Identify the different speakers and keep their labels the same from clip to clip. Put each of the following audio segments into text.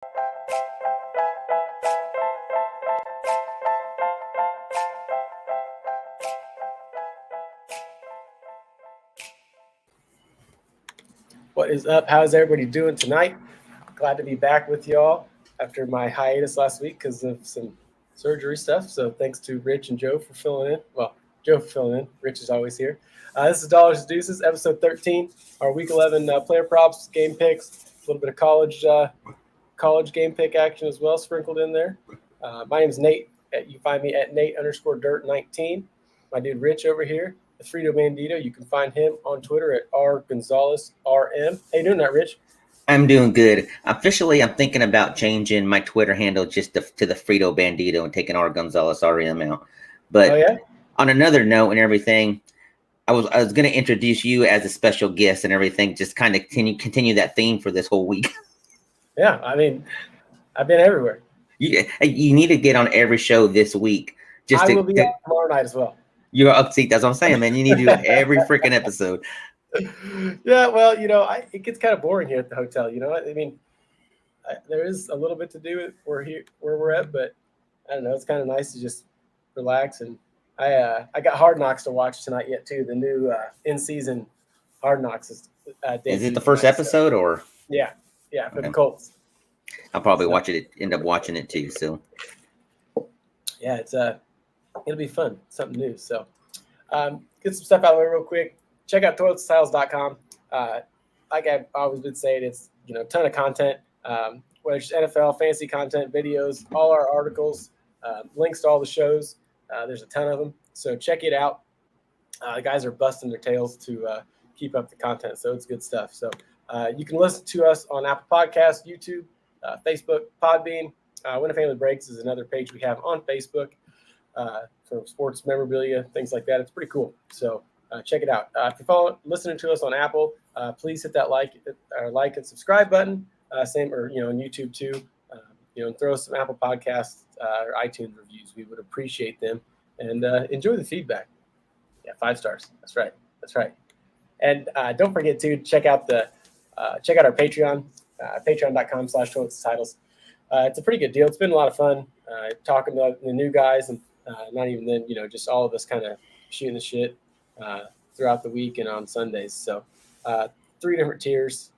Speaker 1: What is up? How's everybody doing tonight? Glad to be back with y'all after my hiatus last week because of some surgery stuff. So thanks to Rich and Joe for filling in. Well, Joe for filling in. Rich is always here. This is Dollars and Deuces, episode 13, our Week 11 player props, game picks, a little bit of college game pick action as well sprinkled in there. My name is Nate. You find me at Nate_Dirt19. My dude Rich over here, the Frito Bandito. You can find him on Twitter at rgonzalezrm. How you doing that, Rich?
Speaker 2: I'm doing good. Officially, I'm thinking about changing my Twitter handle just to the Frito Bandito and taking R Gonzalez RM out. But on another note and everything, I was going to introduce you as a special guest and everything, just kind of continue that theme for this whole week.
Speaker 1: Yeah, I mean, I've been everywhere.
Speaker 2: You need to get on every show this week.
Speaker 1: I will be on tomorrow night as well.
Speaker 2: You're up, see, that's what I'm saying, man. You need to do every freaking episode.
Speaker 1: Yeah, well, it gets kind of boring here at the hotel. I mean, there is a little bit to do where we're at, but I don't know. It's kind of nice to just relax. And I got Hard Knocks to watch tonight yet too. The new in-season Hard Knocks is
Speaker 2: it the first episode or?
Speaker 1: Yeah, for the Colts.
Speaker 2: I'll probably end up watching it too. So
Speaker 1: yeah, it'll be fun, something new. So get some stuff out of the way real quick. Check out toiletstyles.com. Like I've always been saying, it's a ton of content, whether it's NFL, fantasy content, videos, all our articles, links to all the shows. There's a ton of them, so check it out. The guys are busting their tails to keep up the content, so it's good stuff. So you can listen to us on Apple Podcasts, YouTube, Facebook, Podbean. When a Family Breaks is another page we have on Facebook for sports memorabilia, things like that. It's pretty cool. So check it out. If you're listening to us on Apple, please hit that like and subscribe button. Same on YouTube too. And throw us some Apple Podcasts or iTunes reviews. We would appreciate them and enjoy the feedback. Yeah, 5 stars. That's right. And don't forget to check out our Patreon, patreon.com/toiletstitles. It's a pretty good deal. It's been a lot of fun talking to the new guys and not even then, just all of us kind of shooting the shit throughout the week and on Sundays. So 3 different tiers.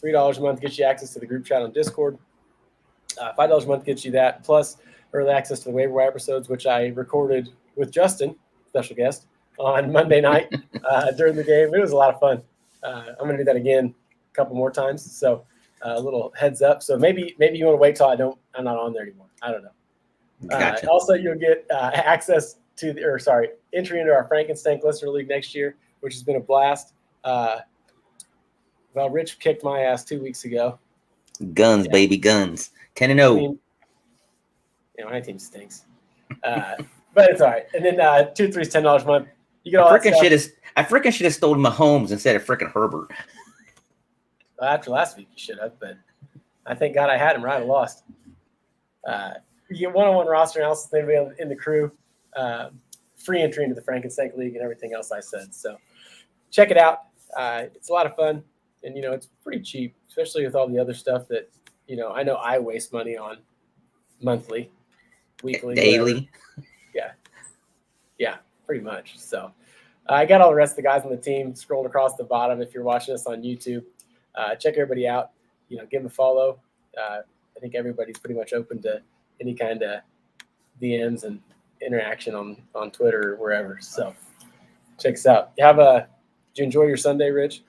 Speaker 1: $3 a month gets you access to the group chat on Discord. $5 a month gets you that, plus early access to the waiver wire episodes, which I recorded with Justin, special guest, on Monday night during the game. It was a lot of fun. I'm going to do that again a couple more times. So a little heads up. So maybe you want to wait till I'm not on there anymore. I don't know.
Speaker 2: Gotcha.
Speaker 1: Also, you'll get access to entry into our Frankenstein Listener League next year, which has been a blast. Well, Rich kicked my ass 2 weeks ago.
Speaker 2: Guns, baby, guns. 10-0.
Speaker 1: I mean, my team stinks. But it's all right. And then 2 3 is $10 a month. You get all that stuff.
Speaker 2: I freaking should have stolen Mahomes instead of freaking Herbert.
Speaker 1: Well, after last week, you should have, but I thank God I had him right. I lost. You get one-on-one roster analysis with everybody in the crew, free entry into the Frankenstein League, and everything else I said. So check it out. It's a lot of fun, and it's pretty cheap, especially with all the other stuff that I know I waste money on monthly, weekly,
Speaker 2: daily.
Speaker 1: Whatever. Yeah, pretty much. So I got all the rest of the guys on the team scrolling across the bottom. If you're watching us on YouTube, check everybody out. Give them a follow. I think everybody's pretty much open to any kind of DMs and interaction on Twitter or wherever. So check us out. Did you enjoy your Sunday, Rich?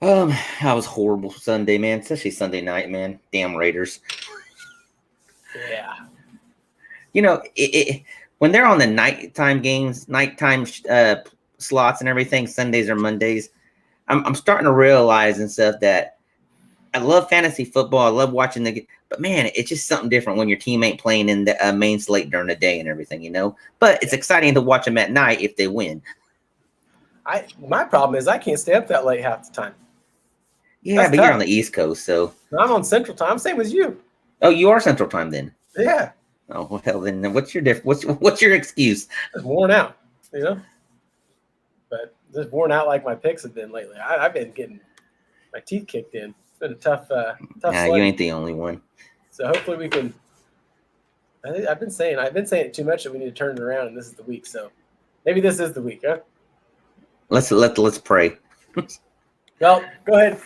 Speaker 2: That was horrible Sunday, man. Especially Sunday night, man. Damn Raiders.
Speaker 1: Yeah.
Speaker 2: When they're on the nighttime games, nighttime slots and everything, Sundays or Mondays, I'm starting to realize and stuff that I love fantasy football. I love watching but man, it's just something different when your team ain't playing in the main slate during the day and everything, But it's exciting to watch them at night if they win.
Speaker 1: My problem is I can't stay up that late half the time.
Speaker 2: Yeah, but you're on the East Coast, so.
Speaker 1: I'm on Central Time. Same as you.
Speaker 2: Oh, you are Central Time then?
Speaker 1: Yeah.
Speaker 2: Oh, well, then what's your what's your excuse?
Speaker 1: It's worn out, But just worn out like my picks have been lately. I've been getting my teeth kicked in. It's been a tough
Speaker 2: Nah, you ain't the only one.
Speaker 1: So hopefully we can. I've been saying it too much that we need to turn it around, and this is the week. So maybe this is the week, huh?
Speaker 2: Let's pray.
Speaker 1: Well, go ahead.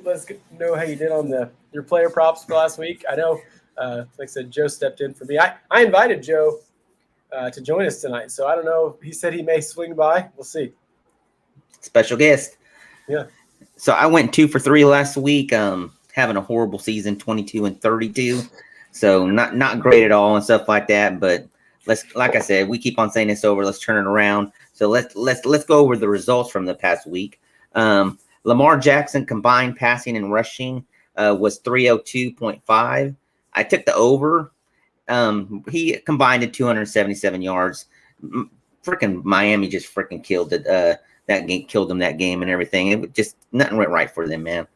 Speaker 1: Let's know how you did on your player props for last week. I know, like I said, Joe stepped in for me. I invited Joe to join us tonight, so I don't know. He said he may swing by. We'll see.
Speaker 2: Special guest.
Speaker 1: Yeah.
Speaker 2: So I went 2 for 3 last week. Having a horrible season, 22-32. So not great at all and stuff like that. But like I said, we keep on saying this over. Let's turn it around. So let's go over the results from the past week. Lamar Jackson combined passing and rushing was 302.5. I took the over. He combined at 277 yards. Freaking Miami just freaking killed it. That game killed them that game and everything. It just nothing went right for them, man.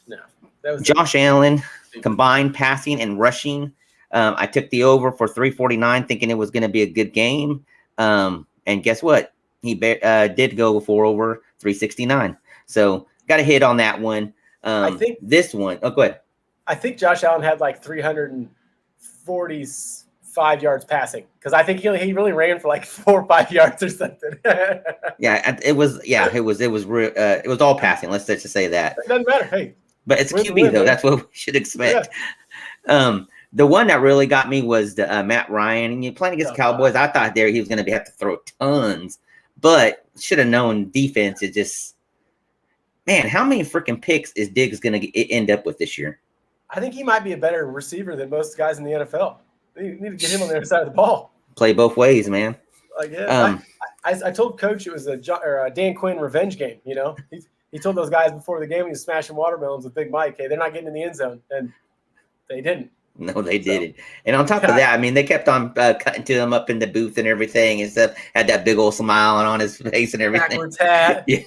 Speaker 1: No, that was
Speaker 2: Josh Allen combined passing and rushing. I took the over for 349, thinking it was going to be a good game. And guess what? He did go for over 369. So got a hit on that one.
Speaker 1: I think
Speaker 2: this one. Oh, go ahead.
Speaker 1: I think Josh Allen had like 345 yards passing because I think he really ran for like 4 or 5 yards or something.
Speaker 2: It was all passing. Let's just say that.
Speaker 1: It doesn't matter. Hey,
Speaker 2: but it's QB though. That's what we should expect. Yeah. The one that really got me was the Matt Ryan. And you playing against the Cowboys. I thought he was going to have to throw tons, but should have known defense is just. Man, how many freaking picks is Diggs going to end up with this year?
Speaker 1: I think he might be a better receiver than most guys in the NFL. You need to get him on the other side of the ball.
Speaker 2: Play both ways, man.
Speaker 1: I told Coach it was a Dan Quinn revenge game. You know, he told those guys before the game he was smashing watermelons with Big Mike. Hey, they're not getting in the end zone, and they didn't.
Speaker 2: No, they didn't. And on top of that, I mean, they kept on cutting to him up in the booth and everything and stuff. Had that big old smile on his face and everything.
Speaker 1: Backwards hat.
Speaker 2: Yeah.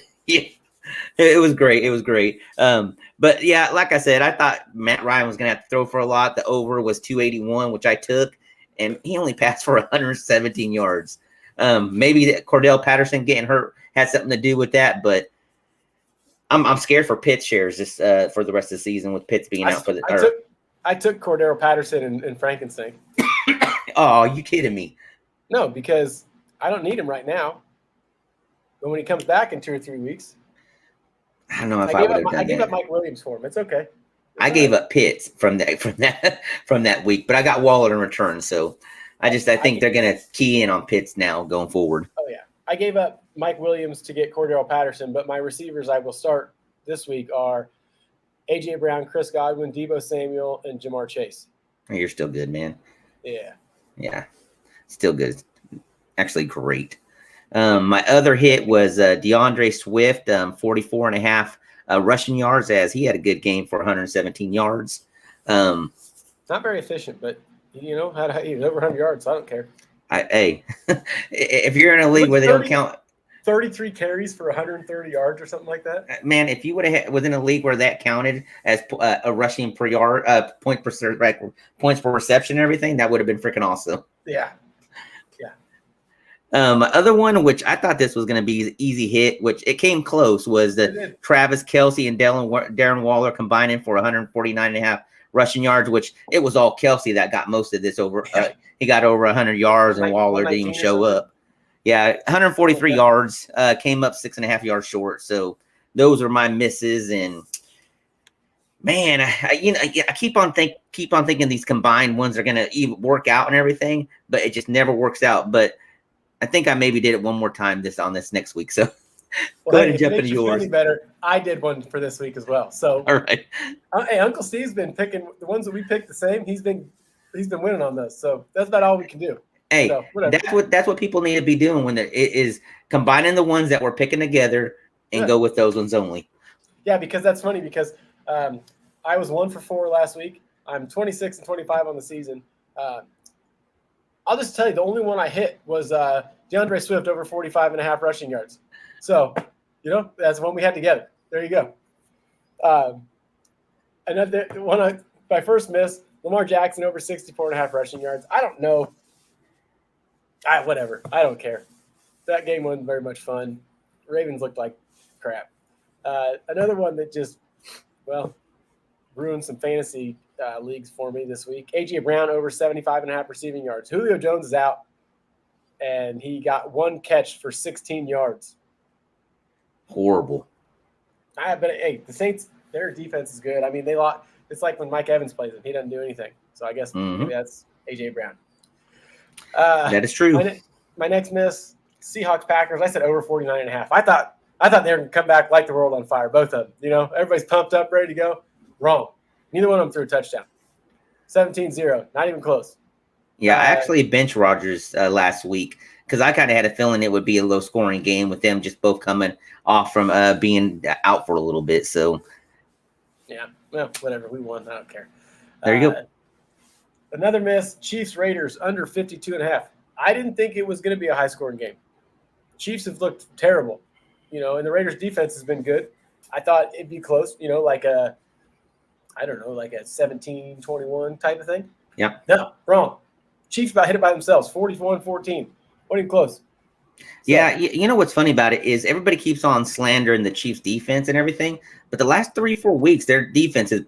Speaker 2: It was great. But yeah, like I said, I thought Matt Ryan was going to have to throw for a lot. The over was 281, which I took, and he only passed for 117 yards. Maybe Cordell Patterson getting hurt had something to do with that, but I'm scared for Pitt's shares for the rest of the season with Pitts being out for the.
Speaker 1: I took Cordell Patterson and Frankenstein.
Speaker 2: Oh, you kidding me?
Speaker 1: No, because I don't need him right now. But when he comes back in 2 or 3 weeks.
Speaker 2: I don't know if I would have done that.
Speaker 1: I gave up Mike Williams for him. It's okay.
Speaker 2: I gave up Pitts from that week, but I got Waller in return. So I think they're going to key in on Pitts now going forward.
Speaker 1: Oh yeah, I gave up Mike Williams to get Cordell Patterson, but my receivers I will start this week are AJ Brown, Chris Godwin, Deebo Samuel, and Jamar Chase.
Speaker 2: You're still good, man.
Speaker 1: Yeah,
Speaker 2: still good. Actually, great. My other hit was DeAndre Swift, 44.5 rushing yards, as he had a good game for 117 yards.
Speaker 1: Not very efficient, but he was over 100 yards, so I don't care.
Speaker 2: If you're in a league where they don't count
Speaker 1: 33 carries for 130 yards or something like that,
Speaker 2: man, if you would have was in a league where that counted as a rushing per yard, points per reception, and everything, that would have been freaking awesome.
Speaker 1: Yeah.
Speaker 2: My other one, which I thought this was going to be an easy hit, which it came close, was the Travis Kelce and Darren Waller combining for 149.5 rushing yards, which it was all Kelce that got most of this over. He got over 100 yards, and Waller didn't even show up. Yeah, 143 yards, came up 6.5 yards short. So those are my misses. And man, I keep on thinking these combined ones are going to even work out and everything, but it just never works out. But I think I maybe did it one more time on this next week. So go ahead and jump into yours.
Speaker 1: Better. I did one for this week as well. So
Speaker 2: all right.
Speaker 1: Hey, Uncle Steve's been picking the ones that we picked the same. He's been winning on those. So that's about all we can do.
Speaker 2: Hey, so, that's what people need to be doing when it is combining the ones that we're picking together and go with those ones only.
Speaker 1: Yeah, because that's funny because I was 1 for 4 last week. I'm 26 and 25 on the season. I'll just tell you, the only one I hit was DeAndre Swift over 45.5 rushing yards. So, that's the one we had together. There you go. Another one, my first miss, Lamar Jackson over 64.5 rushing yards. I don't know. Whatever. I don't care. That game wasn't very much fun. Ravens looked like crap. Another one that just, ruined some fantasy leagues for me this week. A.J. Brown over 75.5 receiving yards. Julio Jones is out, and he got one catch for 16 yards.
Speaker 2: Horrible.
Speaker 1: But hey, the Saints, their defense is good. I mean, they lost. It's like when Mike Evans plays him; he doesn't do anything. So I guess maybe that's A.J. Brown.
Speaker 2: That is true.
Speaker 1: My next miss: Seahawks Packers. I said over 49.5. I thought they were going to come back, light the world on fire. Both of them. You know, everybody's pumped up, ready to go. Wrong. Neither one of them threw a touchdown. 17-0. Not even close.
Speaker 2: Yeah, I actually benched Rodgers last week because I kind of had a feeling it would be a low-scoring game with them just both coming off from being out for a little bit. So,
Speaker 1: yeah, well, whatever. We won. I don't care.
Speaker 2: There you go.
Speaker 1: Another miss, Chiefs Raiders under 52.5. I didn't think it was going to be a high-scoring game. Chiefs have looked terrible, you know, and the Raiders' defense has been good. I thought it'd be close, you know, like a 17-21 type of thing.
Speaker 2: Yeah.
Speaker 1: No, wrong. Chiefs about hit it by themselves, 41-14. Wasn't even close. So,
Speaker 2: yeah, you know what's funny about it is everybody keeps on slandering the Chiefs' defense and everything, but the last 3-4 weeks, their defense has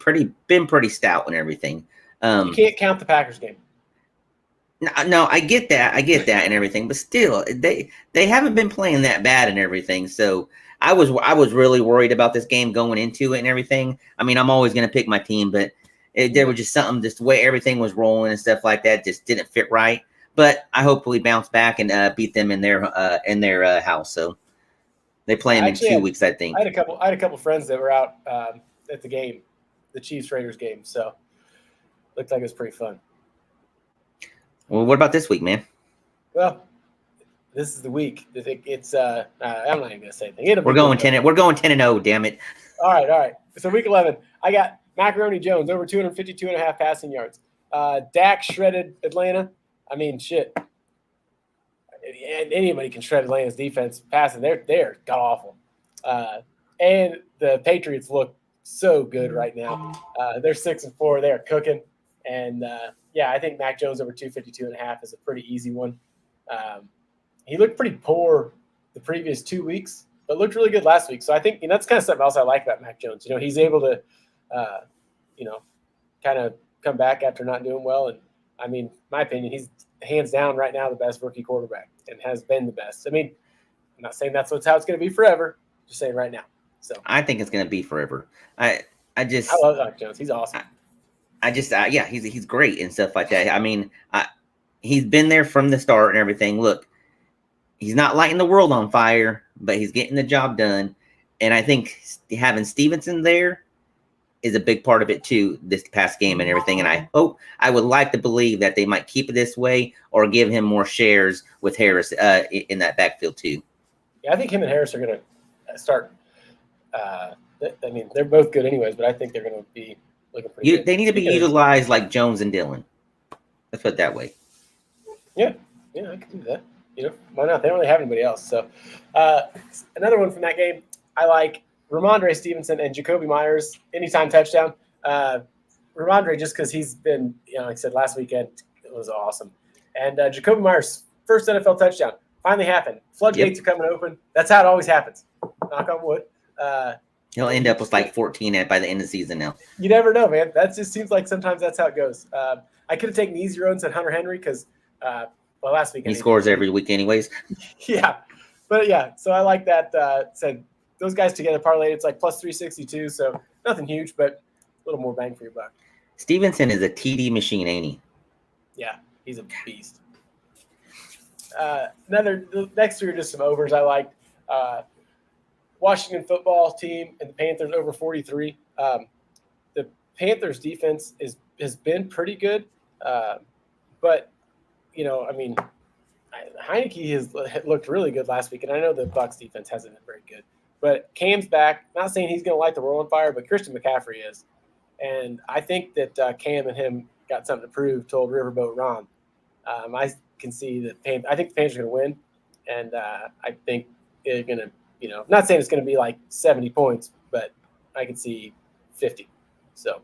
Speaker 2: been pretty stout and everything.
Speaker 1: You can't count the Packers game.
Speaker 2: No, I get that and everything, but still, they haven't been playing that bad and everything. So I was really worried about this game going into it and everything. I mean, I'm always going to pick my team, but there was just something, just the way everything was rolling and stuff like that, just didn't fit right. But I hopefully bounce back and beat them in their house. So they play them in 2 weeks, I think.
Speaker 1: I had a couple friends that were out at the game, the Chiefs Raiders game. So looked like it was pretty fun.
Speaker 2: Well, what about this week, man?
Speaker 1: Well, this is the week. It's I'm not even gonna say anything.
Speaker 2: We're going 10. We're going 10-0. Damn it!
Speaker 1: All right. So week 11, I got Macaroni Jones over 252.5 passing yards. Dak shredded Atlanta. I mean, shit. Anybody can shred Atlanta's defense passing. They're god awful. And the Patriots look so good right now. They're 6-4. They are cooking. And yeah, I think Mac Jones over 252.5 is a pretty easy one. He looked pretty poor the previous 2 weeks, but looked really good last week. So I think that's kind of something else I like about Mac Jones. You know, he's able to, kind of come back after not doing well. And I mean, my opinion, he's hands down right now the best rookie quarterback and has been the best. I mean, I'm not saying that's how it's going to be forever. Just saying right now. So
Speaker 2: I think it's going to be forever. I
Speaker 1: love Mac Jones. He's awesome.
Speaker 2: Yeah, he's great and stuff like that. I mean, he's been there from the start and everything. Look, he's not lighting the world on fire, but he's getting the job done. And I think having Stevenson there is a big part of it too, this past game and everything. And I would like to believe that they might keep it this way or give him more shares with Harris in that backfield too.
Speaker 1: Yeah, I think him and Harris are going to start. I mean, they're both good anyways, but I think they're going to be looking pretty good.
Speaker 2: They need to be utilized like Jones and Dillon. Let's put it that way.
Speaker 1: Yeah, I can do that. You know, why not? They don't really have anybody else. So another one from that game, I like Ramondre Stevenson and Jacoby Myers, anytime touchdown. Ramondre, just because he's been, like I said, last weekend, it was awesome. And Jacoby Myers' first NFL touchdown finally happened. Floodgates are coming open. That's how it always happens. Knock on wood.
Speaker 2: He'll end up with like 14 by the end of the season now.
Speaker 1: You never know, man. That just seems like sometimes that's how it goes. I could have taken the easy road and said Hunter Henry because, last week
Speaker 2: he scores every week anyways.
Speaker 1: Yeah. But, yeah, so I like that. Said those guys together parlayed. It's like plus 362, so nothing huge, but a little more bang for your buck.
Speaker 2: Stevenson is a TD machine, ain't he?
Speaker 1: Yeah, he's a beast. The next three are just some overs I liked. Washington football team and the Panthers over 43. The Panthers defense has been pretty good, but I mean, Heineke has looked really good last week, and I know the Bucs defense hasn't been very good. But Cam's back. Not saying he's going to light the world on fire, but Christian McCaffrey is, and I think that Cam and him got something to prove. Told Riverboat Ron. I can see that. I think the Panthers are going to win, and I think they're going to. I'm not saying it's going to be like 70 points, but I can see 50. So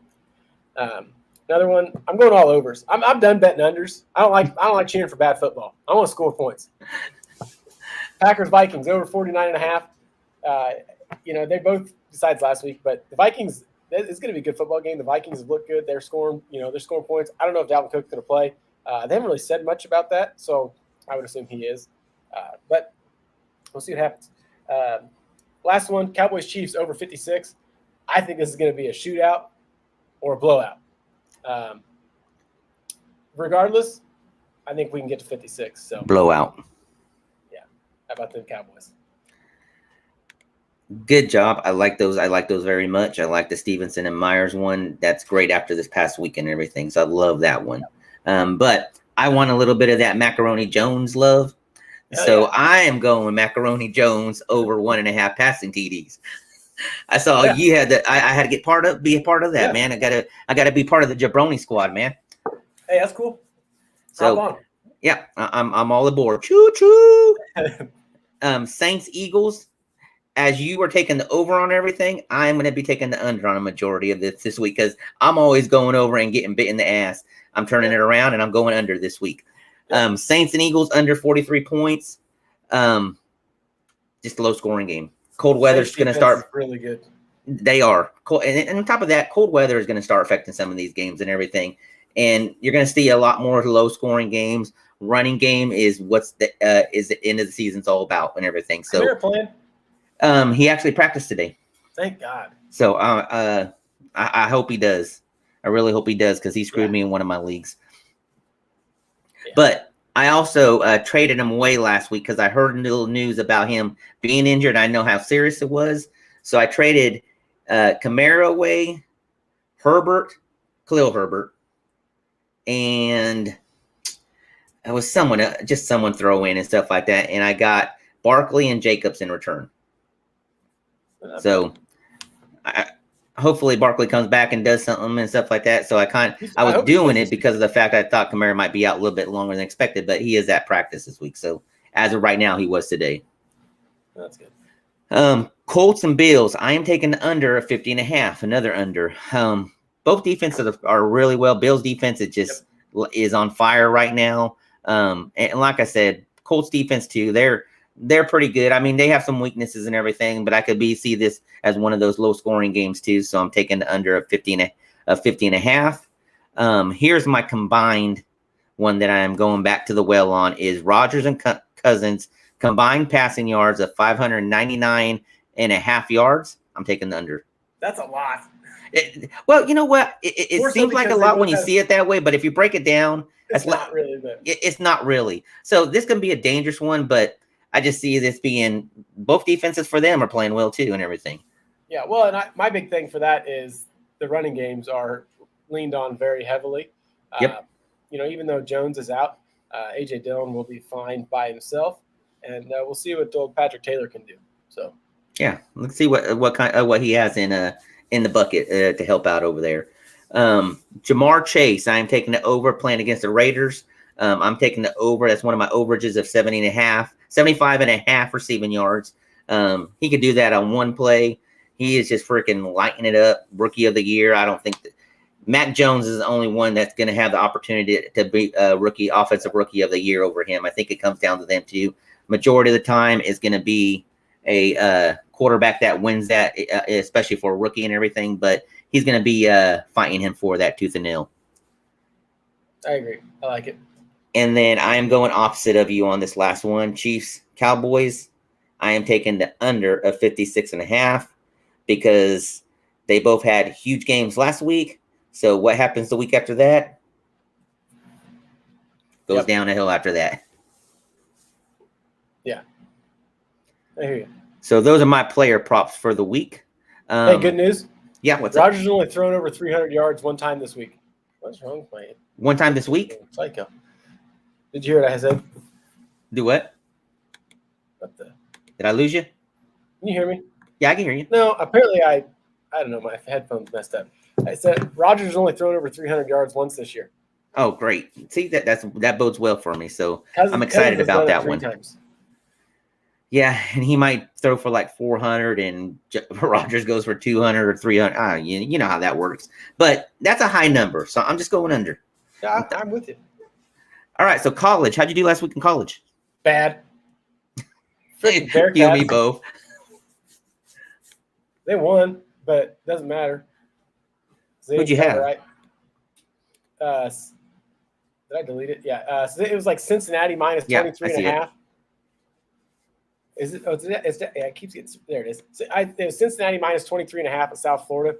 Speaker 1: another one, I'm going all overs. I'm done betting unders. I don't like cheering for bad football. I want to score points. Packers Vikings over 49.5. They both besides last week, but the Vikings it's going to be a good football game. The Vikings have looked good. They're scoring points. I don't know if Dalvin Cook's going to play. They haven't really said much about that, so I would assume he is. But we'll see what happens. Last one, Cowboys Chiefs over 56. I think this is going to be a shootout or a blowout. Regardless, I think we can get to 56. So
Speaker 2: blowout.
Speaker 1: Yeah. How about them Cowboys?
Speaker 2: Good job. I like those. I like those very much. I like the Stevenson and Myers one. That's great after this past week and everything. So I love that one. But I want a little bit of that Macaroni Jones love.
Speaker 1: Hell
Speaker 2: so
Speaker 1: yeah.
Speaker 2: I am going Macaroni Jones over 1.5 passing TDs. I saw you had that. I had to be a part of that, man. I gotta be part of the Jabroni squad, man.
Speaker 1: Hey, that's cool.
Speaker 2: So yeah, I'm all aboard. Choo choo. Saints Eagles. As you are taking the over on everything, I'm going to be taking the under on a majority of this week because I'm always going over and getting bit in the ass. I'm turning it around and I'm going under this week. Saints and Eagles under 43 points. Just a low scoring game. Cold weather's going to start.
Speaker 1: Really good.
Speaker 2: They are. And on top of that, cold weather is going to start affecting some of these games and everything. And you're going to see a lot more low scoring games. Running game is what's the end of the season's all about and everything. So
Speaker 1: Clear plan.
Speaker 2: He actually practiced today.
Speaker 1: Thank God.
Speaker 2: So I hope he does. I really hope he does because he screwed me in one of my leagues. Yeah. But I also traded him away last week because I heard a little news about him being injured. I know how serious it was. So I traded Kamara away, Khalil Herbert, and it was someone throw in and stuff like that. And I got Barkley and Jacobs in return. So hopefully Barkley comes back and does something and stuff like that. So I was doing it because of the fact I thought Kamara might be out a little bit longer than expected, but he is at practice this week. So as of right now, he was today.
Speaker 1: That's good.
Speaker 2: Colts and Bills. I am taking the under of 50.5, another under. Both defenses are really well. Bills defense is on fire right now. And like I said, Colts defense too. They're pretty good. I mean, they have some weaknesses and everything, but I could see this as one of those low scoring games too. So I'm taking the under of 50.5. Here's my combined one that I am going back to the well on is Rodgers and Cousins combined passing yards of 599.5 yards. I'm taking the under.
Speaker 1: That's a lot.
Speaker 2: Well, you know what? It seems like a lot when you see it that way, but if you break it down,
Speaker 1: it's not really bad.
Speaker 2: It's not really. So this can be a dangerous one, but I just see this being both defenses for them are playing well too and everything.
Speaker 1: Yeah, well, and my big thing for that is the running games are leaned on very heavily.
Speaker 2: Yep.
Speaker 1: Even though Jones is out, A.J. Dillon will be fine by himself, and we'll see what old Patrick Taylor can do. So
Speaker 2: yeah, let's see what he has in the bucket to help out over there. Jamar Chase, I am taking the over playing against the Raiders. I'm taking the over. That's one of my overages of 75.5 receiving yards. He could do that on one play. He is just freaking lighting it up. Rookie of the year. I don't think that Mac Jones is the only one that's going to have the opportunity to be a offensive rookie of the year over him. I think it comes down to them too. Majority of the time is going to be a quarterback that wins that, especially for a rookie and everything. But he's going to be fighting him for that tooth and nail.
Speaker 1: I agree. I like it.
Speaker 2: And then I am going opposite of you on this last one. Chiefs, Cowboys. I am taking the under of 56.5 because they both had huge games last week. So what happens the week after that? Goes down a hill after that.
Speaker 1: Yeah. I hear you.
Speaker 2: So those are my player props for the week.
Speaker 1: Hey, good news.
Speaker 2: Yeah, what's
Speaker 1: Rodgers only thrown over 300 yards one time this week. What's wrong with me?
Speaker 2: One time this week?
Speaker 1: Psycho. Did you hear what I said?
Speaker 2: Do what? Did I lose you?
Speaker 1: Can you hear me?
Speaker 2: Yeah, I can hear you.
Speaker 1: No, apparently I don't know. My headphones messed up. I said Rodgers has only thrown over 300 yards once this year.
Speaker 2: Oh, great. See, that bodes well for me. So I'm excited about that one.
Speaker 1: Times.
Speaker 2: Yeah, and he might throw for like 400 and Rodgers goes for 200 or 300. You know how that works. But that's a high number, so I'm just going under.
Speaker 1: Yeah, I'm with you.
Speaker 2: All right, so college. How'd you do last week in college?
Speaker 1: Bad.
Speaker 2: You and me both.
Speaker 1: They won, but it doesn't matter.
Speaker 2: Who'd you have?
Speaker 1: Right? Did I delete it? Yeah. So it was like Cincinnati minus 23 and a half. Is it? Oh, yeah, it keeps getting there. It is. So it was Cincinnati minus 23 and a half at South Florida.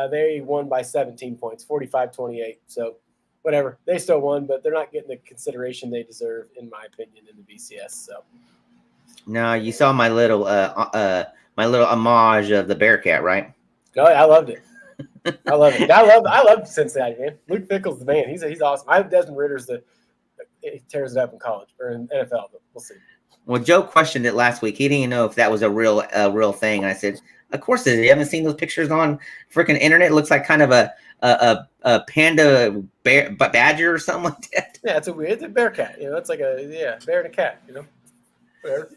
Speaker 1: They won by 17 points, 45-28. So whatever. They still won, but they're not getting the consideration they deserve, in my opinion, in the BCS. So.
Speaker 2: No, you saw my little homage of the Bearcat, right?
Speaker 1: No, I loved it. I love it. I love Cincinnati, man. Luke Fickell's the man. He's awesome. I have Desmond Ritter's he tears it up in college or in NFL, but we'll see.
Speaker 2: Well, Joe questioned it last week. He didn't even know if that was a real thing. I said, "Of course it is. You haven't seen those pictures on freaking internet? It looks like kind of a panda bear badger or something like that."
Speaker 1: Yeah, it's a bear cat. It's like a bear and a cat. Whatever.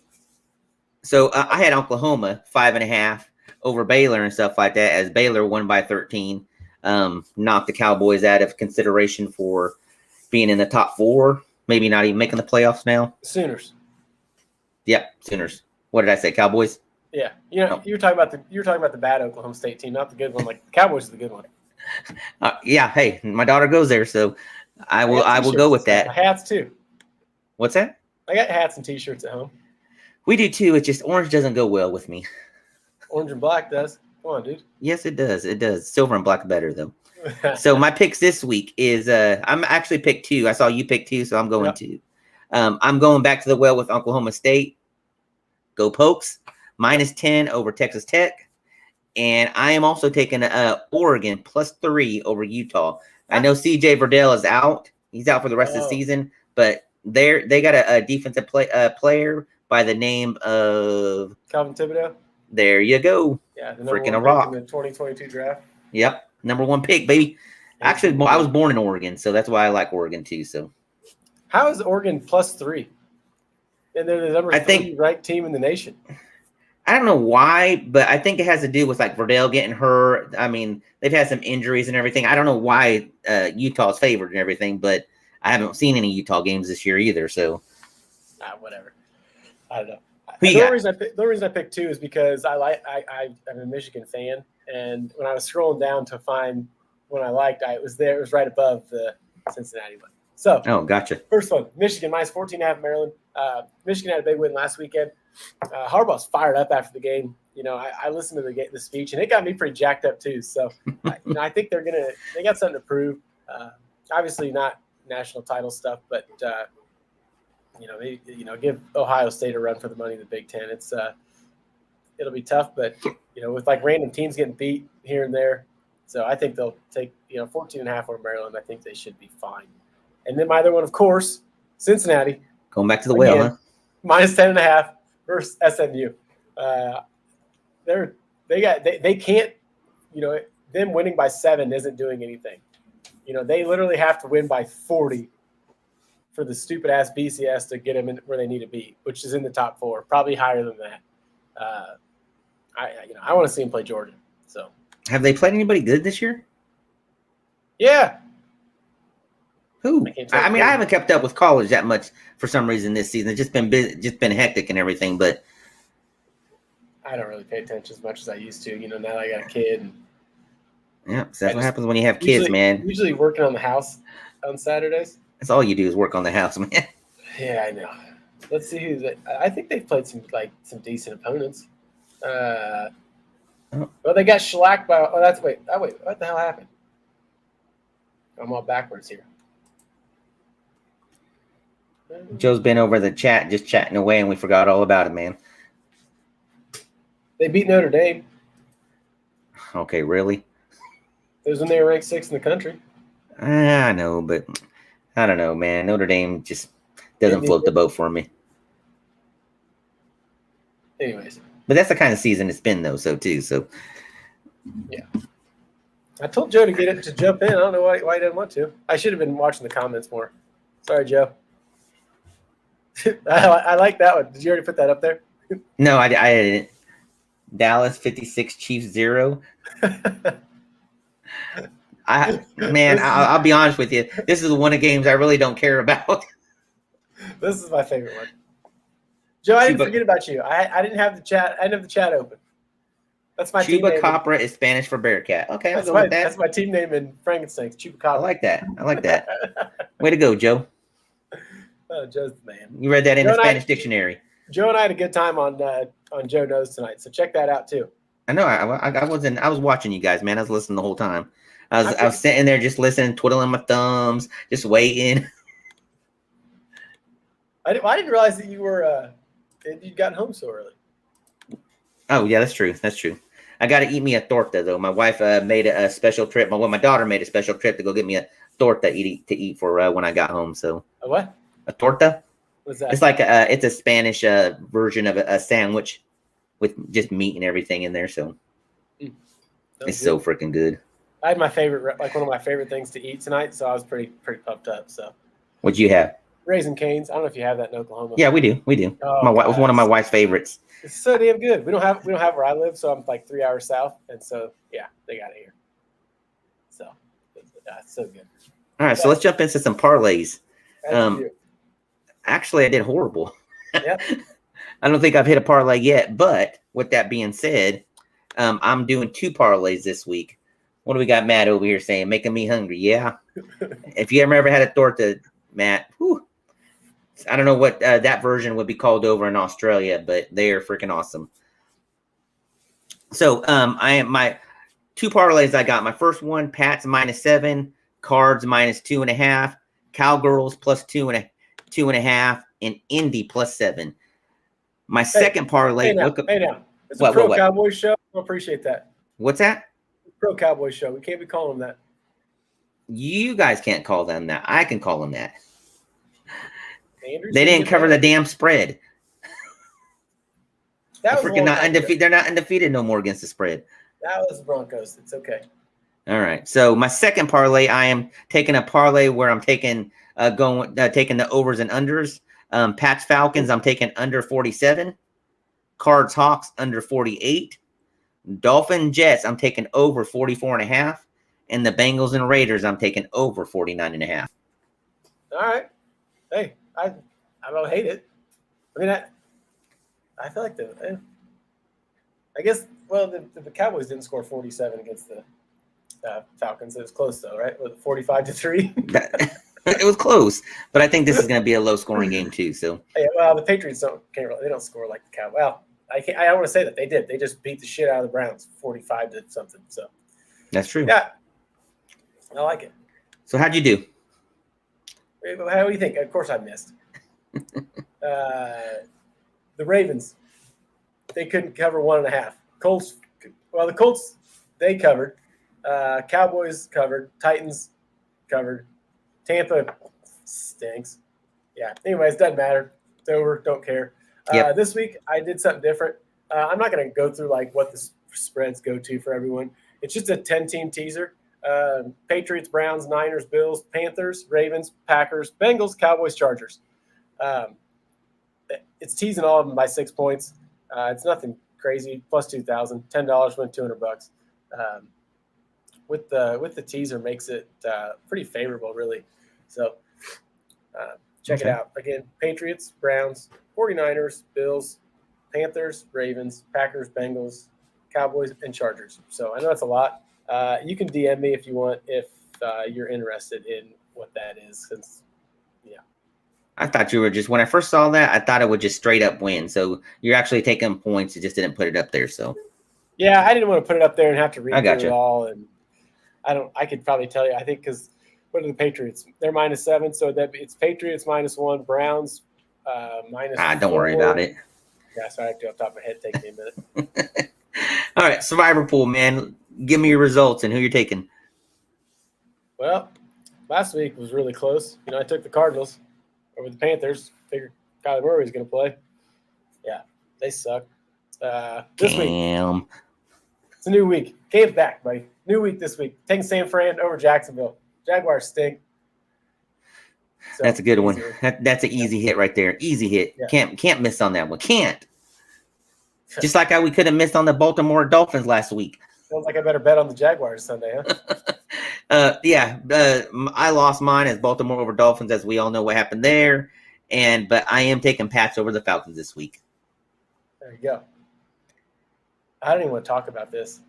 Speaker 2: So I had Oklahoma 5.5 over Baylor and stuff like that, as Baylor won by 13, knocked the Cowboys out of consideration for being in the top 4, maybe not even making the playoffs now.
Speaker 1: Sooners.
Speaker 2: Yep, Sooners. What did I say? Cowboys?
Speaker 1: Yeah, you were talking about the bad Oklahoma State team, not the good one. Like the Cowboys is the good one.
Speaker 2: Yeah. Hey, my daughter goes there, so I will go with that.
Speaker 1: Hats too.
Speaker 2: What's that?
Speaker 1: I got hats and T-shirts at home.
Speaker 2: We do too. It's just orange doesn't go well with me.
Speaker 1: Orange and black does. Come on, dude.
Speaker 2: Yes, it does. It does. Silver and black better though. So my picks this week is I'm actually picked 2. I saw you pick 2, so I'm going 2. I'm going back to the well with Oklahoma State. Go Pokes. -10 over Texas Tech. And I am also taking Oregon +3 over Utah. I know CJ Verdell is out. He's out for the rest of the season, but they got a defensive player by the name of
Speaker 1: Calvin Thibodeau.
Speaker 2: There you go.
Speaker 1: Yeah, the
Speaker 2: freaking a rock
Speaker 1: in the 2022 draft.
Speaker 2: Yep, number 1 pick, baby. Actually, I was born in Oregon, so that's why I like Oregon too. So,
Speaker 1: how is Oregon +3? And they're the number 3 ranked team in the nation.
Speaker 2: I don't know why, but I think it has to do with like Verdell getting hurt. I mean, they've had some injuries and everything. I don't know why Utah's favored and everything, but I haven't seen any Utah games this year either. So,
Speaker 1: whatever. I don't know.
Speaker 2: The
Speaker 1: reason I picked 2 is because I'm a Michigan fan, and when I was scrolling down to find one I liked, it was right above the Cincinnati one. So,
Speaker 2: gotcha.
Speaker 1: First one, Michigan -14.5 Maryland. Michigan had a big win last weekend. Harbaugh's fired up after the game. I listened to the speech, and it got me pretty jacked up too. So, I think they got something to prove. Obviously not national title stuff, but give Ohio State a run for the money in the Big Ten. It'll be tough, but with like random teams getting beat here and there, so I think they'll take 14.5 over Maryland. I think they should be fine. And then my other one, of course, Cincinnati.
Speaker 2: Going back to the well, huh?
Speaker 1: -10.5 versus SMU. They can't. Them winning by 7 isn't doing anything. They literally have to win by 40 for the stupid ass BCS to get them in where they need to be, which is in the top 4, probably higher than that. I want to see them play Georgia. So,
Speaker 2: have they played anybody good this year?
Speaker 1: Yeah.
Speaker 2: Who? I mean, I haven't kept up with college that much for some reason this season. It's just been hectic and everything, but
Speaker 1: I don't really pay attention as much as I used to. Now that I got a kid. And
Speaker 2: yeah, so that's what happens when you have kids, man.
Speaker 1: Usually working on the house on Saturdays.
Speaker 2: That's all you do is work on the house, man.
Speaker 1: Yeah, I know. Let's see who's. I think they've played some decent opponents. Well, they got shellacked by. Oh, wait. What the hell happened? I'm all backwards here.
Speaker 2: Joe's been over the chat, just chatting away, and we forgot all about it, man.
Speaker 1: They beat Notre Dame.
Speaker 2: Okay, really?
Speaker 1: It was when they were ranked 6th in the country.
Speaker 2: I know, but I don't know, man. Notre Dame just doesn't float the boat for me.
Speaker 1: Anyways.
Speaker 2: But that's the kind of season it's been, though, so.
Speaker 1: Yeah. I told Joe to jump in. I don't know why he didn't want to. I should have been watching the comments more. Sorry, Joe. I like that one. Did you already put that up there?
Speaker 2: No, I didn't. Dallas 56, Chiefs 0. I'll be honest with you. This is one of the games I really don't care about.
Speaker 1: This is my favorite one. Joe, I didn't forget about you. I didn't have the chat. I didn't have the chat open. That's my team name.
Speaker 2: Chupacabra is Spanish for bearcat. Okay, I'll go with that.
Speaker 1: That's my team name in Frankenstein.
Speaker 2: I
Speaker 1: Chupacabra.
Speaker 2: like that. Way to go, Joe.
Speaker 1: Oh, Joe's the man.
Speaker 2: You read that in the Spanish dictionary.
Speaker 1: Joe and I had a good time on Joe Knows tonight, so check that out too.
Speaker 2: I know. I was watching you guys, man. I was listening the whole time. I was sitting there just listening, twiddling my thumbs, just waiting.
Speaker 1: I didn't realize that you'd gotten home so early.
Speaker 2: Oh yeah, that's true. I got to eat me a torta though. My wife made a special trip. My daughter made a special trip to go get me a torta to eat for when I got home. So
Speaker 1: a what?
Speaker 2: A torta?
Speaker 1: What's that?
Speaker 2: It's like it's a Spanish version of a sandwich with just meat and everything in there. So it's so freaking good.
Speaker 1: I had my favorite, like one of my favorite things to eat tonight, so I was pretty pumped up. So
Speaker 2: what'd you have?
Speaker 1: Raisin Canes. I don't know if you have that in Oklahoma.
Speaker 2: Yeah, we do.
Speaker 1: Oh,
Speaker 2: My wife was one of my wife's favorites.
Speaker 1: It's so damn good. We don't have where I live, so I'm like 3 hours south, and so yeah, they got it here. So it's so good.
Speaker 2: All right, so let's jump into some parlays.
Speaker 1: That's
Speaker 2: Actually, I did horrible.
Speaker 1: Yep.
Speaker 2: I don't think I've hit a parlay yet, but with that being said, I'm doing 2 parlays this week. What do we got Matt over here saying? Making me hungry. Yeah. If you ever had a torta, Matt, whew, I don't know what that version would be called over in Australia, but they are freaking awesome. So my 2 parlays I got. My first one, Pats -7, Cards -2.5, Cowgirls +2.5, and Indy +7. My second parlay.
Speaker 1: Hey now. It's a pro Cowboys show. I appreciate that.
Speaker 2: What's that?
Speaker 1: Pro Cowboys show. We can't be calling them that.
Speaker 2: You guys can't call them that. I can call them that.
Speaker 1: Andrews,
Speaker 2: they didn't cover the damn spread.
Speaker 1: That
Speaker 2: They're freaking not undefeated. They're not undefeated no more against the spread.
Speaker 1: That was the Broncos. It's okay.
Speaker 2: All right. So my second parlay, I am taking a parlay where I'm taking taking the overs and unders. Pats Falcons, I'm taking under 47. Cards Hawks under 48. Dolphin Jets, I'm taking over 44.5. And the Bengals and Raiders, I'm taking over 49.5.
Speaker 1: All right. Hey, I don't hate it. I mean, I feel like I guess, well, the Cowboys didn't score 47 against the Falcons. It was close, though, right? Was it 45-3?
Speaker 2: It was close, but I think this is going to be a low-scoring game too. So,
Speaker 1: yeah, well, the Patriots they don't score like the Cowboys. Well, I don't want to say that they did. They just beat the shit out of the Browns, 45 to something. So
Speaker 2: that's true.
Speaker 1: Yeah, I like it.
Speaker 2: So how'd you do?
Speaker 1: How do you think? Of course, I missed. The Ravens, they couldn't cover 1.5. Colts, well, the Colts they covered. Cowboys covered. Titans covered. Tampa stinks. Yeah. Anyways, doesn't matter. It's over. Don't care.
Speaker 2: Yep.
Speaker 1: This week I did something different. I'm not going to go through like what the spreads go to for everyone. It's just a 10-team teaser. Patriots, Browns, Niners, Bills, Panthers, Ravens, Packers, Bengals, Cowboys, Chargers. It's teasing all of them by 6 points. It's nothing crazy. Plus 2,000. $10 win $200. With the teaser makes it pretty favorable, really. So check it out. Again, Patriots, Browns, 49ers, Bills, Panthers, Ravens, Packers, Bengals, Cowboys, and Chargers. So I know that's a lot. You can DM me if you want, if you're interested in what that is. Since, yeah.
Speaker 2: I thought you were just, when I first saw that, I thought it would just straight up win. So you're actually taking points. You just didn't put it up there. So
Speaker 1: yeah, I didn't want to put it up there and have to read through it all. And I could probably tell you, I think, because what are the Patriots? They're -7. So that it's Patriots -1, Browns -4.
Speaker 2: Don't worry about it.
Speaker 1: Yeah, sorry, I have to off the top of my head. Take me a minute.
Speaker 2: All right, Survivor Pool, man. Give me your results and who you're taking.
Speaker 1: Well, last week was really close. I took the Cardinals over the Panthers. Figured Kyler Murray was going to play. Yeah, they suck. This week, it's a new week. Game's back, buddy. New week this week. Taking San Fran over Jacksonville. Jaguars stink. So,
Speaker 2: that's a good one. That's an easy hit right there. Easy hit. Yeah. Can't miss on that one. Can't. Just like how we could have missed on the Baltimore Dolphins last week.
Speaker 1: Sounds like I better bet on the Jaguars Sunday, huh?
Speaker 2: I lost mine as Baltimore over Dolphins, as we all know what happened there. But I am taking Pats over the Falcons this week.
Speaker 1: There you go. I don't even want to talk about this.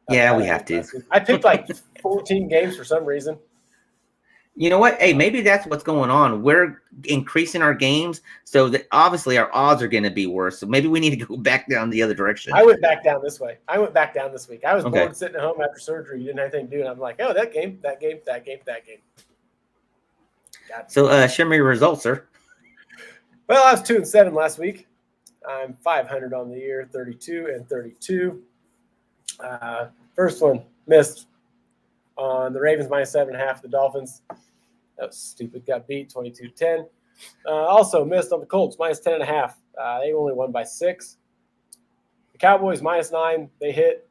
Speaker 2: Yeah, we have to.
Speaker 1: I picked like 14 games for some reason.
Speaker 2: You know what? Hey, maybe that's what's going on. We're increasing our games, so that obviously our odds are going to be worse. So maybe we need to go back down the other direction.
Speaker 1: I went back down this way. I went back down this week. I was
Speaker 2: Okay.
Speaker 1: bored sitting at home after surgery. Didn't have anything to do. And I'm like, oh, that game.
Speaker 2: So share me your results, sir.
Speaker 1: Well, I was 2-7 last week. I'm 500 on the year, 32-32. First one missed on the Ravens -7.5. The Dolphins. That was stupid. Got beat 22-10. Also missed on the Colts -10.5. They only won by 6. The Cowboys -9. They hit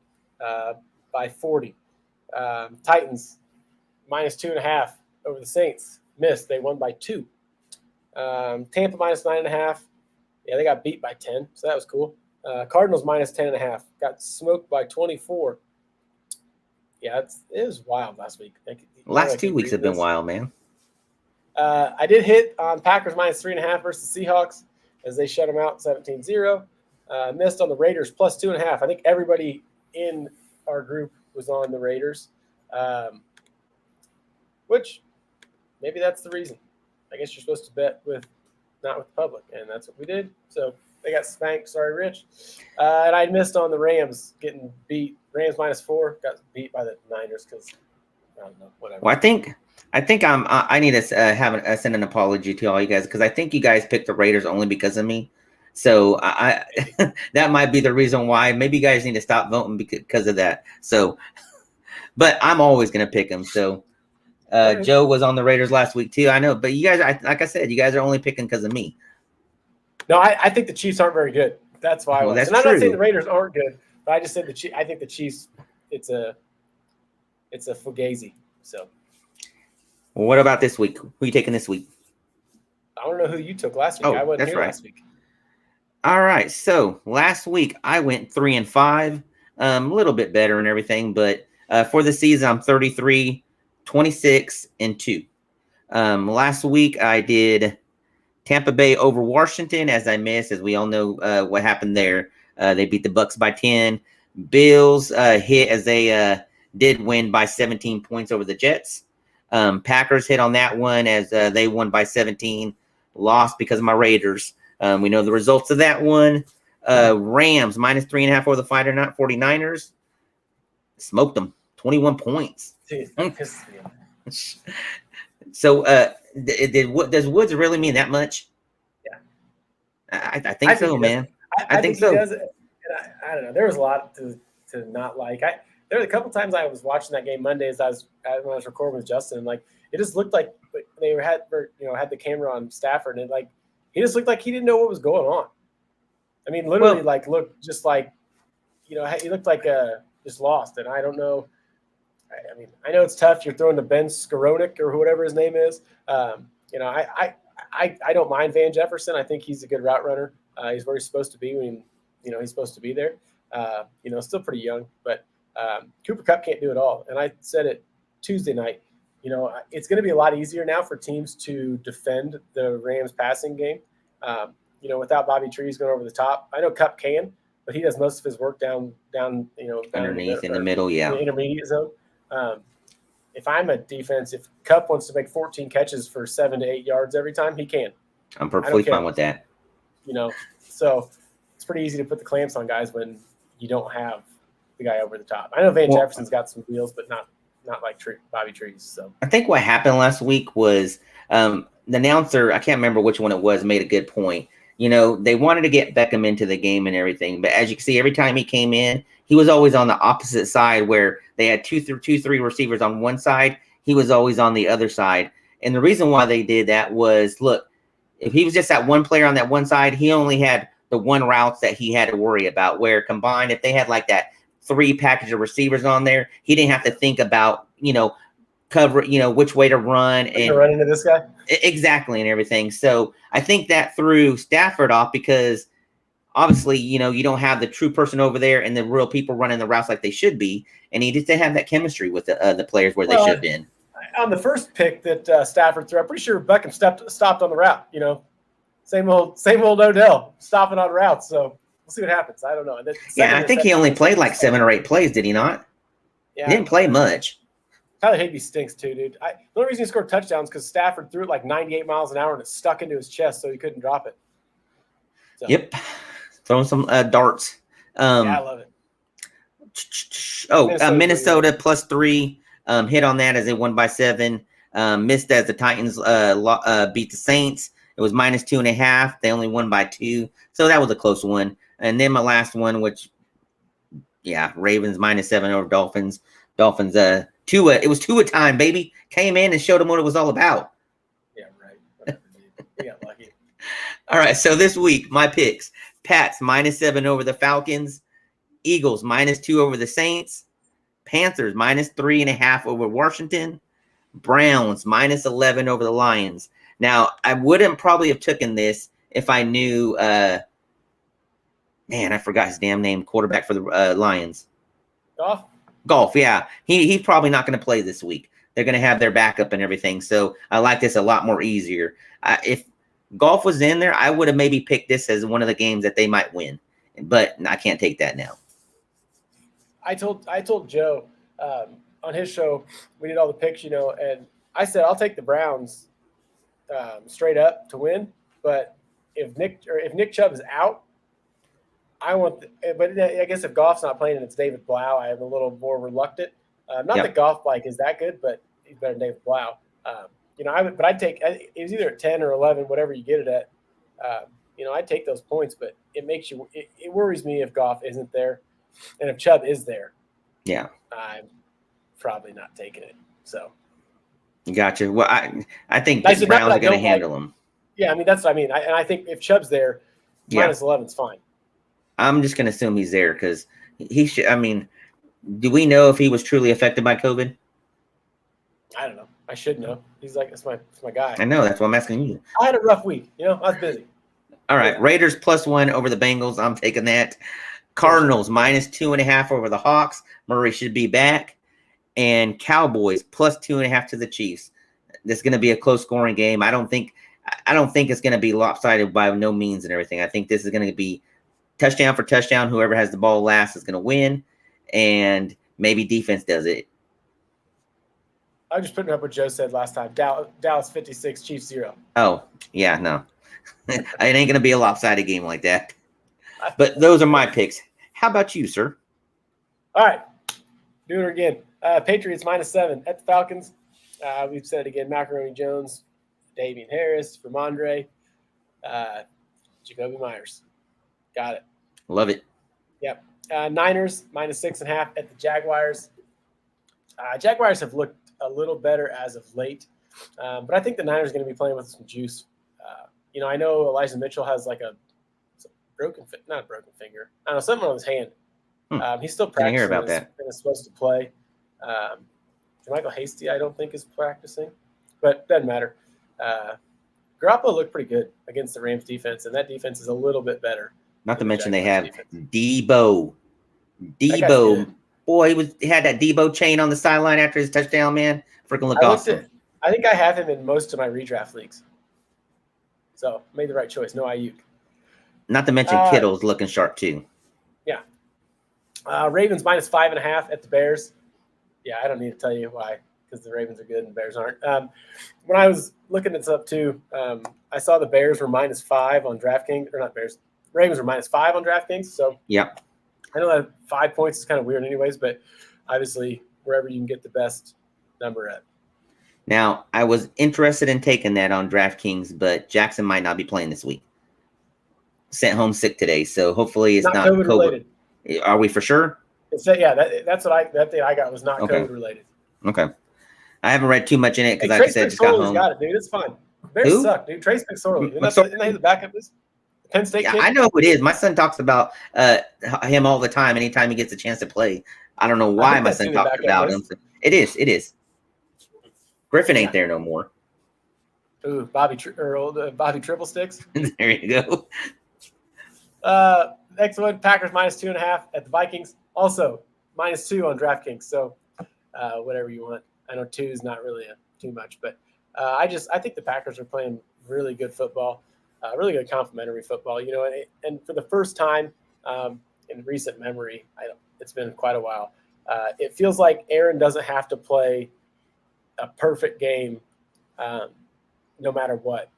Speaker 1: by 40. Titans -2.5 over the Saints. Missed. They won by 2. Tampa -9.5. Yeah, they got beat by 10, so that was cool. Cardinals -10.5. Got smoked by 24. Yeah, it was wild last week.
Speaker 2: Last 2 weeks have been wild, man.
Speaker 1: I did hit on Packers -3.5 versus the Seahawks as they shut them out 17-0. Missed on the Raiders +2.5. I think everybody in our group was on the Raiders, which maybe that's the reason. I guess you're supposed to bet not with the public, and that's what we did. So they got spanked. Sorry, Rich. And I missed on the Rams getting beat. Rams -4 got beat by the Niners because I don't know, whatever.
Speaker 2: Well, I think I need to send an apology to all you guys because I think you guys picked the Raiders only because of me. So I that might be the reason why. Maybe you guys need to stop voting because of that. So, but I'm always gonna pick them. So. Joe was on the Raiders last week too. I know, but you guys, like I said, you guys are only picking because of me.
Speaker 1: No, I think the Chiefs aren't very good. That's why.
Speaker 2: Well, that's
Speaker 1: and I'm
Speaker 2: true.
Speaker 1: not saying the Raiders aren't good, but I just said I think the Chiefs. It's a fugazi. So.
Speaker 2: Well, what about this week? Who are you taking this week?
Speaker 1: I don't know who you took last week.
Speaker 2: Oh,
Speaker 1: I wasn't
Speaker 2: that's
Speaker 1: here
Speaker 2: right.
Speaker 1: last week.
Speaker 2: All right. So last week I went 3-5, a little bit better and everything, but for the season I'm 33. 26-2. Last week I did Tampa Bay over Washington as I missed, as we all know what happened there. They beat the Bucs by 10. Bills hit as they did win by 17 points over the Jets. Packers hit on that one as they won by 17. Lost because of my Raiders. We know the results of that one. Rams -3.5 over the 49ers. Smoked them. 21 points. So, does Woods really mean that much?
Speaker 1: Yeah,
Speaker 2: I think so, man. I think so.
Speaker 1: He does, I don't know. There was a lot to not like. There were a couple times I was watching that game Mondays. When I was recording with Justin, and like it just looked like they had the camera on Stafford, and he just looked like he didn't know what was going on. I mean, literally, looked just like he looked like just lost, and I don't know. I mean, I know it's tough. You're throwing to Ben Skowronek or whatever his name is. I don't mind Van Jefferson. I think he's a good route runner. He's where he's supposed to be when he's supposed to be there. Still pretty young, but Cooper Kupp can't do it all. And I said it Tuesday night. It's going to be a lot easier now for teams to defend the Rams passing game. Without Bobby Trees going over the top. I know Kupp can, but he does most of his work down
Speaker 2: underneath in the middle, yeah,
Speaker 1: the intermediate zone. If I'm a defense, if Kupp wants to make 14 catches for 7 to 8 yards every time, he can.
Speaker 2: I'm perfectly fine with that.
Speaker 1: So it's pretty easy to put the clamps on guys when you don't have the guy over the top. I know Van Jefferson's got some wheels, but not like Bobby Trees. So
Speaker 2: I think what happened last week was the announcer, I can't remember which one it was, made a good point. They wanted to get Beckham into the game and everything, but as you can see, every time he came in, he was always on the opposite side where they had two, three receivers on one side. He was always on the other side. And the reason why they did that was, look, if he was just that one player on that one side, he only had the one routes that he had to worry about, where combined, if they had like that 3 package of receivers on there, he didn't have to think about, cover, which way to run. And
Speaker 1: run into this guy.
Speaker 2: Exactly. And everything. So I think that threw Stafford off because obviously, you don't have the true person over there and the real people running the routes like they should be. And he didn't have that chemistry with the players where they should have been.
Speaker 1: On the first pick that Stafford threw, I'm pretty sure Beckham stopped on the route. Same old Odell stopping on routes. So we'll see what happens. I don't know. And then
Speaker 2: Yeah, I think he only played like 7 or 8 plays, did he not?
Speaker 1: Yeah,
Speaker 2: he didn't play much.
Speaker 1: Tyler Higbee stinks too, dude. The only reason he scored touchdowns because Stafford threw it like 98 miles an hour and it stuck into his chest, so he couldn't drop it. So.
Speaker 2: Yep, throwing some darts.
Speaker 1: Yeah, I love it.
Speaker 2: Minnesota +3. Hit on that as they won by 7. Missed as the Titans beat the Saints. It was -2.5. They only won by 2, so that was a close one. And then my last one, which, yeah, Ravens -7 over Dolphins. Dolphins, Tua. It was Tua time, baby. Came in and showed them what it was all about.
Speaker 1: Yeah, right. Whatever, dude. We got lucky.
Speaker 2: All right, so this week, my picks: Pats -7 over the Falcons, Eagles -2 over the Saints, Panthers -3.5 over Washington, Browns -11 over the Lions. Now, I wouldn't probably have taken this if I knew, I forgot his damn name, quarterback for the Lions. Golf, yeah. He's probably not going to play this week. They're going to have their backup and everything. So I like this a lot more easier. If Golf was in there, I would have maybe picked this as one of the games that they might win. But I can't take that now.
Speaker 1: I told Joe on his show, we did all the picks, and I said I'll take the Browns straight up to win. But if Nick Chubb is out, but I guess if Goff's not playing and it's David Blau, I am a little more reluctant. Not that Goff is that good, but he's better than David Blau. I'd take it was either at 10 or 11, whatever you get it at. I'd take those points, but it worries me if Goff isn't there, and if Chubb is there.
Speaker 2: Yeah,
Speaker 1: I'm probably not taking it. So,
Speaker 2: gotcha. Well, I think the Browns are going to handle him.
Speaker 1: Yeah, I mean that's what I mean. And I think if Chubb's there, -11's fine.
Speaker 2: I'm just going to assume he's there because he should. I mean, do we know if he was truly affected by COVID?
Speaker 1: I don't know. I should know. He's like, it's my guy.
Speaker 2: I know. That's why I'm asking you.
Speaker 1: I had a rough week. I was busy.
Speaker 2: All right. Raiders +1 over the Bengals. I'm taking that. Cardinals -2.5 over the Hawks. Murray should be back. And Cowboys +2.5 to the Chiefs. This is going to be a close scoring game. I don't think it's going to be lopsided by no means and everything. I think this is going to be touchdown for touchdown. Whoever has the ball last is going to win, and maybe defense does it.
Speaker 1: I'm just putting up what Joe said last time. Dallas 56, Chiefs 0.
Speaker 2: Oh, yeah, no. It ain't going to be a lopsided game like that. But those are my picks. How about you, sir?
Speaker 1: All right. Doing it again. Patriots -7 at the Falcons. We've said it again. Macaroni Jones, Davian Harris, Ramondre, Jacoby Myers. Got it.
Speaker 2: Love it.
Speaker 1: Yep. Niners -6.5 at the Jaguars. Jaguars have looked a little better as of late, but I think the Niners are going to be playing with some juice. I know Elijah Mitchell has like not a broken finger. I don't know, something on his hand. He's still practicing.
Speaker 2: Hear about that.
Speaker 1: And is supposed to play. Michael Hasty, I don't think is practicing, but doesn't matter. Garoppolo looked pretty good against the Rams defense, and that defense is a little bit better.
Speaker 2: Not to mention they have Debo. Boy, he had that Debo chain on the sideline after his touchdown, man. Freaking look awesome.
Speaker 1: I think I have him in most of my redraft leagues. So made the right choice. No Ayuk.
Speaker 2: Not to mention Kittle's looking sharp too.
Speaker 1: Yeah. Ravens -5.5 at the Bears. Yeah, I don't need to tell you why, because the Ravens are good and the Bears aren't. When I was looking this up too, I saw the Bears were -5 on DraftKings, or not Bears. Ravens were -5 on DraftKings. So
Speaker 2: yeah,
Speaker 1: I know that 5 points is kind of weird anyways, but obviously wherever you can get the best number at.
Speaker 2: Now, I was interested in taking that on DraftKings, but Jackson might not be playing this week. Sent home sick today, so hopefully it's not COVID related. Are we for sure?
Speaker 1: That's what that thing I got was not COVID related.
Speaker 2: Okay. I haven't read too much in it because, like I said, just got home.
Speaker 1: Got it, dude. It's fine. Bears suck, dude. Trace McSorley. Isn't he the backup? Penn State kid?
Speaker 2: I know who it is. My son talks about him all the time. Anytime he gets a chance to play, I don't know why my son talks about him. It is. Griffin ain't there no more.
Speaker 1: Ooh, Bobby Triple Sticks.
Speaker 2: There you go.
Speaker 1: Next one, Packers -2.5 at the Vikings. Also -2 on DraftKings. So whatever you want. I know 2 is not really too much, but I think the Packers are playing really good football, really good complimentary football. And for the first time in recent memory. It's been quite a while. It feels like Aaron doesn't have to play a perfect game, no matter what.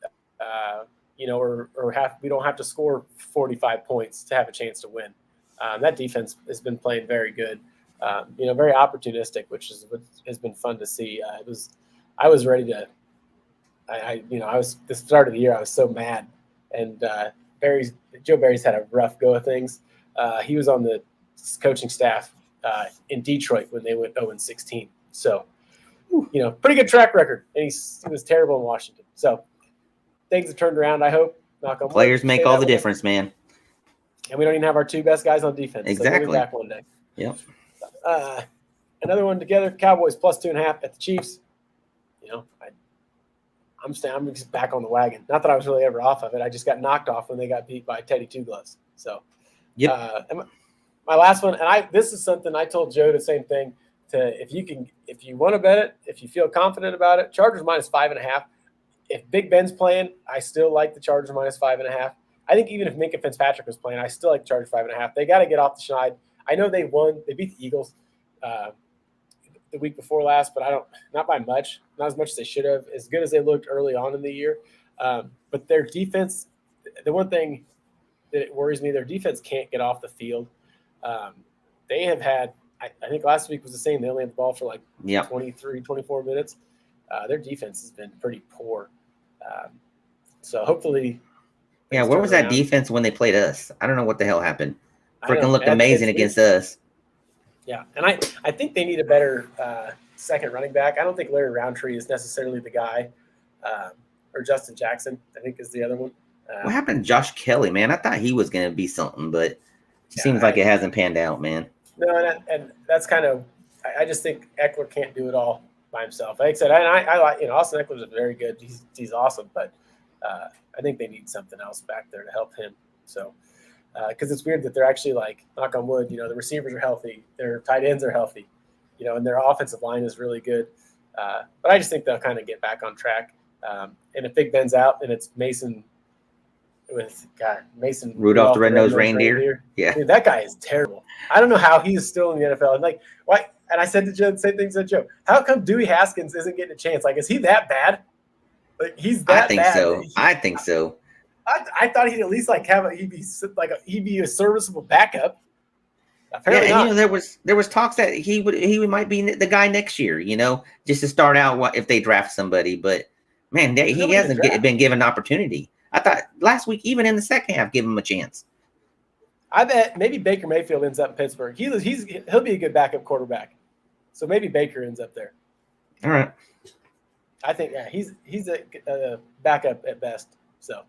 Speaker 1: We don't have to score 45 points to have a chance to win. That defense has been playing very good. Very opportunistic, which has been fun to see. I was ready to. The start of the year, I was so mad, and Joe Barry's had a rough go of things. He was on the coaching staff in Detroit when they went 0-16. So, pretty good track record, and he was terrible in Washington. So things have turned around. I hope. Knock on wood.
Speaker 2: Players make all the difference, man.
Speaker 1: And we don't even have our two best guys on defense.
Speaker 2: Exactly.
Speaker 1: So we'll be back one day.
Speaker 2: Yep.
Speaker 1: Another one together. Cowboys +2.5 at the Chiefs. I'm just back on the wagon. Not that I was really ever off of it. I just got knocked off when they got beat by Teddy Two Gloves. So, my last one, and this is something I told Joe the same thing. If you want to bet it, if you feel confident about it, Chargers -5.5. If Big Ben's playing, I still like the Chargers -5.5. I think even if Minka Fitzpatrick was playing, I still like the Chargers 5.5. They got to get off the schneid. I know they won. They beat the Eagles the week before last, but not by much, not as much as they should have, as good as they looked early on in the year. But their defense, the one thing that worries me, their defense can't get off the field. They have had, I think last week was the same. They only had the ball for 23, 24 minutes. Their defense has been pretty poor. So hopefully.
Speaker 2: Yeah, where was that defense when they played us? I don't know what the hell happened. Freaking looked amazing against us. Yeah,
Speaker 1: and I think they need a better second running back. I don't think Larry Roundtree is necessarily the guy, or Justin Jackson, I think, is the other one.
Speaker 2: What happened to Josh Kelly, man? I thought he was going to be something, but it seems like it hasn't panned out, man.
Speaker 1: No, and that's kind of – I just think Eckler can't do it all by himself. Like I said, I like Austin Eckler's very good. He's awesome, but I think they need something else back there to help him. So – because it's weird that they're actually knock on wood, the receivers are healthy, their tight ends are healthy, and their offensive line is really good. But I just think they'll kind of get back on track. And if Big Ben's out and it's Mason
Speaker 2: Rudolph the Red-Nosed Reindeer. Yeah.
Speaker 1: Dude, that guy is terrible. I don't know how he's still in the NFL. And why? And I said to Joe the same thing to Joe. How come Dewey Haskins isn't getting a chance? Is he that bad? He's that bad.
Speaker 2: I think so.
Speaker 1: I thought he'd at least he'd be a serviceable backup. Apparently not.
Speaker 2: There was talks that he might be the guy next year, just to start out if they draft somebody. But man, he hasn't been given an opportunity. I thought last week, even in the second half, give him a chance.
Speaker 1: I bet maybe Baker Mayfield ends up in Pittsburgh. He'll be a good backup quarterback. So maybe Baker ends up there.
Speaker 2: All right.
Speaker 1: I think he's a backup at best. So.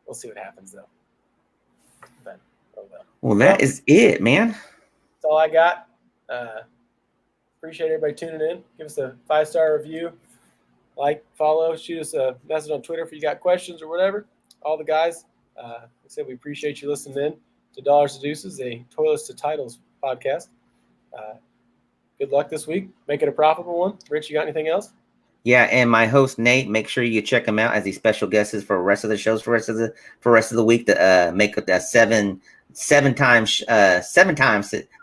Speaker 1: We'll see what happens, though. But,
Speaker 2: well, that is it, man.
Speaker 1: That's all I got. Appreciate everybody tuning in. Give us a 5-star review. Follow, shoot us a message on Twitter if you got questions or whatever. All the guys. Like I said, we appreciate you listening in to Dollars to Deuces, a Toilets to Titles podcast. Good luck this week. Make it a profitable one. Rich, you got anything else?
Speaker 2: Yeah, and my host Nate, make sure you check him out as he special guests for the rest of the shows for rest of the week to make it seven times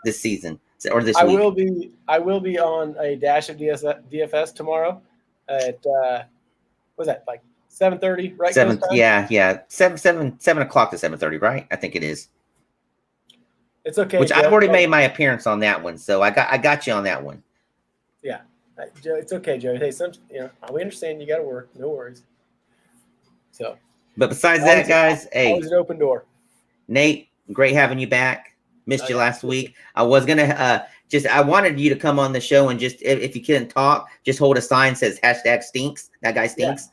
Speaker 2: this season or this week.
Speaker 1: I will be on a dash of DFS tomorrow at what's that 7:30, right?
Speaker 2: 7 o'clock to 7:30, right? I think it is.
Speaker 1: It's okay.
Speaker 2: Which I've already made my appearance on that one, so I got you on that one.
Speaker 1: Yeah. Joe, it's okay, Joe. Hey, we understand you got to work. No worries. So,
Speaker 2: but besides that, guys,
Speaker 1: always an open door.
Speaker 2: Nate, great having you back. Missed you last week. I was gonna I wanted you to come on the show and just if you couldn't talk, just hold a sign that says #stinks. That guy stinks.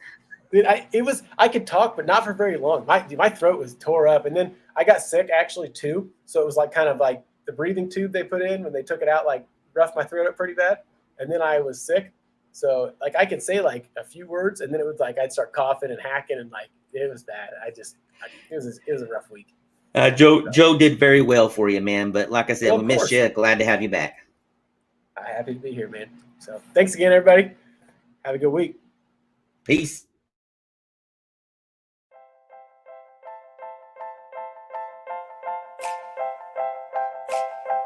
Speaker 1: Yeah. Dude, I could talk, but not for very long. My throat was tore up, and then I got sick actually too. So it was kind of like the breathing tube they put in when they took it out, roughed my throat up pretty bad. And then I was sick. So I could say a few words, and then it was I'd start coughing and hacking, and it was bad. It was a rough week.
Speaker 2: Joe did very well for you, man. But like I said, we missed you. Glad to have you back.
Speaker 1: I'm happy to be here, man. So thanks again, everybody. Have a good week.
Speaker 2: Peace.